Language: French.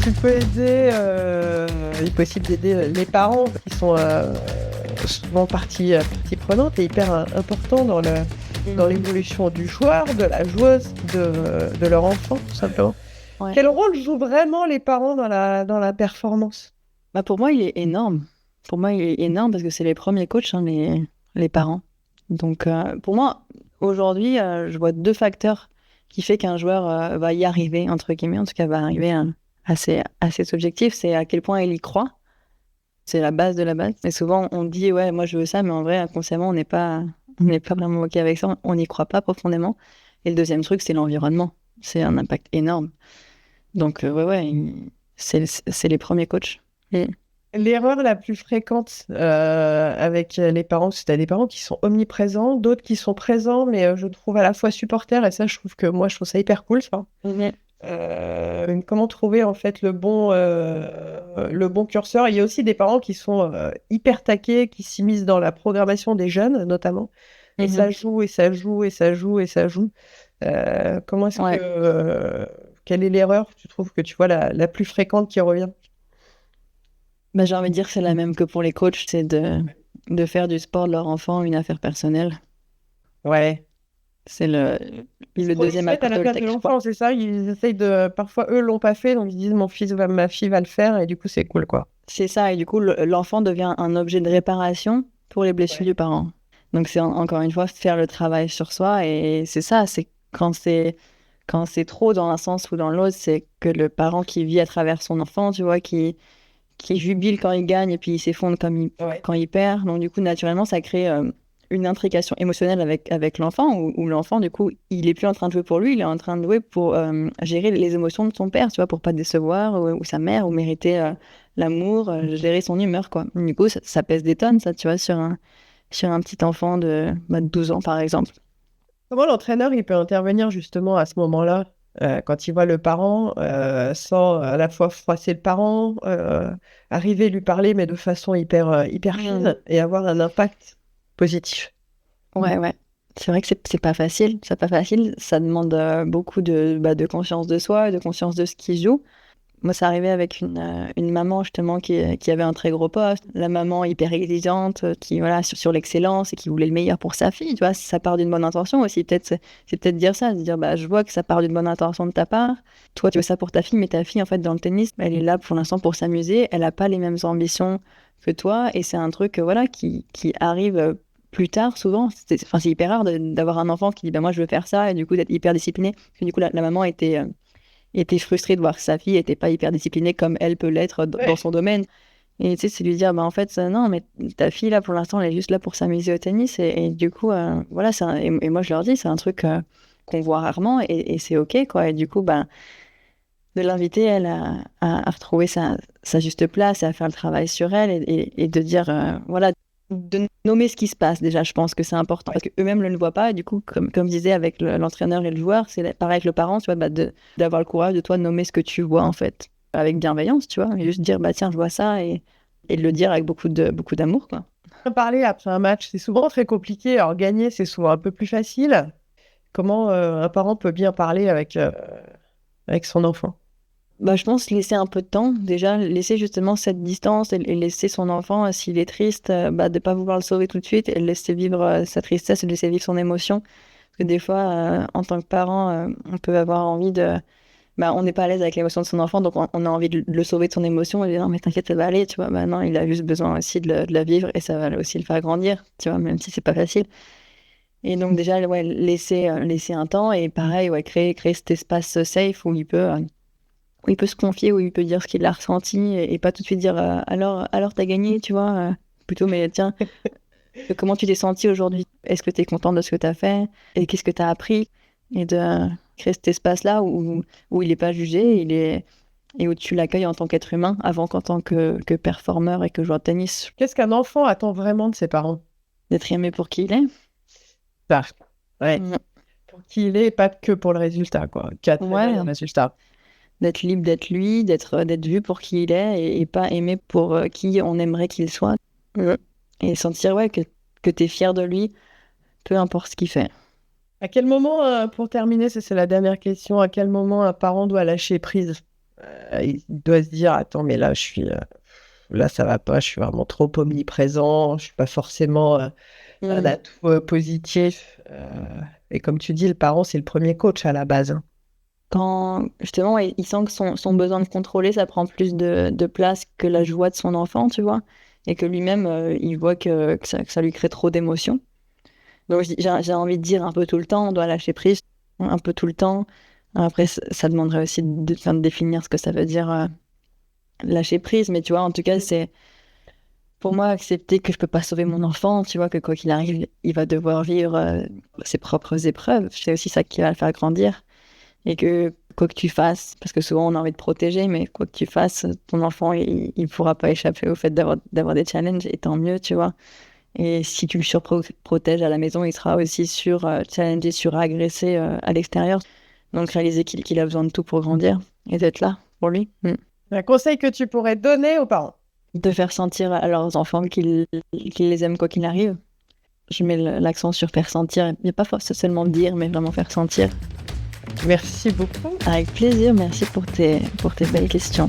Tu peux aider, il est possible d'aider les parents qui sont souvent partie prenante et hyper important dans l'évolution du joueur, de la joueuse, de leur enfant, tout simplement. Ouais. Quel rôle jouent vraiment les parents dans la performance? Bah pour moi, il est énorme. Pour moi, il est énorme parce que c'est les premiers coachs, hein, les parents. Donc, pour moi, aujourd'hui, je vois deux facteurs qui fait qu'un joueur va y arriver, entre guillemets, en tout cas, va arriver à ses objectifs. C'est à quel point il y croit. C'est la base de la base. Et souvent, on dit, ouais, moi, je veux ça, mais en vrai, inconsciemment, on n'est pas vraiment OK avec ça. On n'y croit pas profondément. Et le deuxième truc, c'est l'environnement. C'est un impact énorme. Donc, ouais, c'est les premiers coachs. Et L'erreur la plus fréquente avec les parents, c'est que tu as des parents qui sont omniprésents, d'autres qui sont présents, mais je trouve à la fois supporters, et ça, je trouve ça hyper cool, ça. Ouais. Comment trouver en fait le bon curseur. Il y a aussi des parents qui sont hyper taqués, qui s'immiscent dans la programmation des jeunes, notamment. Et Mhm. ça joue, et ça joue, et ça joue, et ça joue. Comment est-ce que... Ouais. quelle est l'erreur, tu trouves, que tu vois la plus fréquente qui revient? Bah, j'ai envie de dire que c'est la même que pour les coachs, c'est de faire du sport de leur enfant une affaire personnelle. Ouais. C'est Ils se le deuxième projettent à la apôtre place de Toltec, je crois. l'enfant, c'est ça? Ils essayent de... Parfois, eux l'ont pas fait, donc ils disent, mon fils, ma fille va le faire, et du coup, c'est cool, quoi. C'est ça, et du coup, l'enfant devient un objet de réparation pour les blessures Ouais. du parent. Donc, c'est encore une fois faire le travail sur soi, et c'est ça, c'est quand c'est trop dans un sens ou dans l'autre, c'est que le parent qui vit à travers son enfant, tu vois, qui jubile quand il gagne et puis il s'effondre Ouais. quand il perd. Donc, du coup, naturellement, ça crée une intrication émotionnelle avec l'enfant, où l'enfant, du coup, il est plus en train de jouer pour lui, il est en train de jouer pour gérer les émotions de son père, tu vois, pour pas décevoir, ou sa mère, ou mériter l'amour, gérer son humeur, quoi. Du coup, ça pèse des tonnes, ça, tu vois, sur un petit enfant de 12 ans, par exemple. Comment l'entraîneur il peut intervenir justement à ce moment-là, quand il voit le parent, sans à la fois froisser le parent, arriver lui parler, mais de façon hyper Mm. fine, et avoir un impact positif? Ouais, ouais. C'est vrai que c'est pas facile. C'est pas facile. Ça demande beaucoup de conscience de soi et de conscience de ce qui joue. Moi, ça arrivait avec une maman justement qui avait un très gros poste. La maman hyper exigeante, qui voilà sur l'excellence et qui voulait le meilleur pour sa fille. Tu vois, ça part d'une bonne intention aussi. Peut-être c'est peut-être dire ça, se dire bah je vois que ça part d'une bonne intention de ta part. Toi, tu veux ça pour ta fille, mais ta fille en fait dans le tennis, elle est là pour l'instant pour s'amuser. Elle a pas les mêmes ambitions que toi et c'est un truc voilà qui arrive. Plus tard, souvent, enfin, c'est hyper rare d'avoir un enfant qui dit bah, moi je veux faire ça et du coup d'être hyper discipliné. Parce que du coup, la maman était frustrée de voir que sa fille était pas hyper disciplinée comme elle peut l'être dans Ouais. son domaine. Et tu sais, c'est lui dire, bah en fait, non, mais ta fille, là, pour l'instant, elle est juste là pour s'amuser au tennis. Et du coup, voilà, et moi, je leur dis, c'est un truc qu'on voit rarement et c'est OK, quoi. Et du coup, bah, de l'inviter, elle, à retrouver sa juste place et à faire le travail sur elle et de dire, voilà, de nommer ce qui se passe, déjà, je pense que c'est important parce qu'eux-mêmes ne le voient pas. Et du coup, comme je disais avec l'entraîneur et le joueur, c'est pareil avec le parent, tu vois, bah, d'avoir le courage de toi de nommer ce que tu vois, en fait, avec bienveillance, tu vois, et juste dire, bah tiens, je vois ça et de le dire avec beaucoup d'amour, quoi. Parler après un match, c'est souvent très compliqué. Alors gagner, c'est souvent un peu plus facile. Comment un parent peut bien parler avec son enfant? Bah, je pense laisser un peu de temps, déjà, laisser justement cette distance et laisser son enfant, s'il est triste, bah, de pas vouloir le sauver tout de suite et le laisser vivre sa tristesse et le laisser vivre son émotion. Parce que des fois, en tant que parent, on peut avoir envie bah, on n'est pas à l'aise avec l'émotion de son enfant, donc on a envie de le sauver de son émotion et de dire non, mais t'inquiète, ça va aller, tu vois. Bah non, il a juste besoin aussi de la vivre et ça va aussi le faire grandir, tu vois, même si c'est pas facile. Et donc, déjà, ouais, laisser un temps et pareil, ouais, créer cet espace safe où il peut se confier, où il peut dire ce qu'il a ressenti et pas tout de suite dire alors t'as gagné, tu vois. Plutôt, mais tiens, comment tu t'es senti aujourd'hui? Est-ce que tu es content de ce que tu as fait? Et qu'est-ce que tu as appris? Et de créer cet espace-là où il n'est pas jugé, et où tu l'accueilles en tant qu'être humain avant qu'en tant que performeur et que joueur de tennis, Qu'est-ce qu'un enfant attend vraiment de ses parents? d'être aimé pour qui il est. Ça. Ouais. Mm. Pour qui il est, pas que pour le résultat, quoi. Qui a très bien le Ouais, résultat. d'être libre d'être lui, d'être vu pour qui il est et pas aimé pour qui on aimerait qu'il soit. Mm. Et sentir ouais, que tu es fier de lui, peu importe ce qu'il fait. À quel moment, pour terminer, ça c'est la dernière question, à quel moment un parent doit lâcher prise? il doit se dire, attends, mais là, là, ça va pas, je suis vraiment trop omniprésent, je suis pas forcément un atout positif. Et comme tu dis, le parent, c'est le premier coach à la base, hein. Quand justement il sent que son besoin de contrôler, ça prend plus de place que la joie de son enfant, tu vois, et que lui-même, il voit que ça lui crée trop d'émotions. Donc j'ai envie de dire un peu tout le temps, on doit lâcher prise, un peu tout le temps. Après, ça demanderait aussi de définir ce que ça veut dire lâcher prise, mais tu vois, en tout cas, c'est pour moi accepter que je peux pas sauver mon enfant, tu vois, que quoi qu'il arrive, il va devoir vivre ses propres épreuves. C'est aussi ça qui va le faire grandir. Et que quoi que tu fasses, parce que souvent on a envie de protéger, mais quoi que tu fasses, ton enfant, il pourra pas échapper au fait d'avoir des challenges, et tant mieux, tu vois. Et si tu le surprotèges à la maison, il sera aussi challengé, sur-agressé à l'extérieur. Donc réaliser qu'il a besoin de tout pour grandir et d'être là pour lui. Un conseil que tu pourrais donner aux parents? De faire sentir à leurs enfants qu'ils les aiment quoi qu'il arrive. Je mets l'accent sur faire sentir, et pas seulement dire, mais vraiment faire sentir. Merci beaucoup. Avec plaisir, merci pour tes belles questions.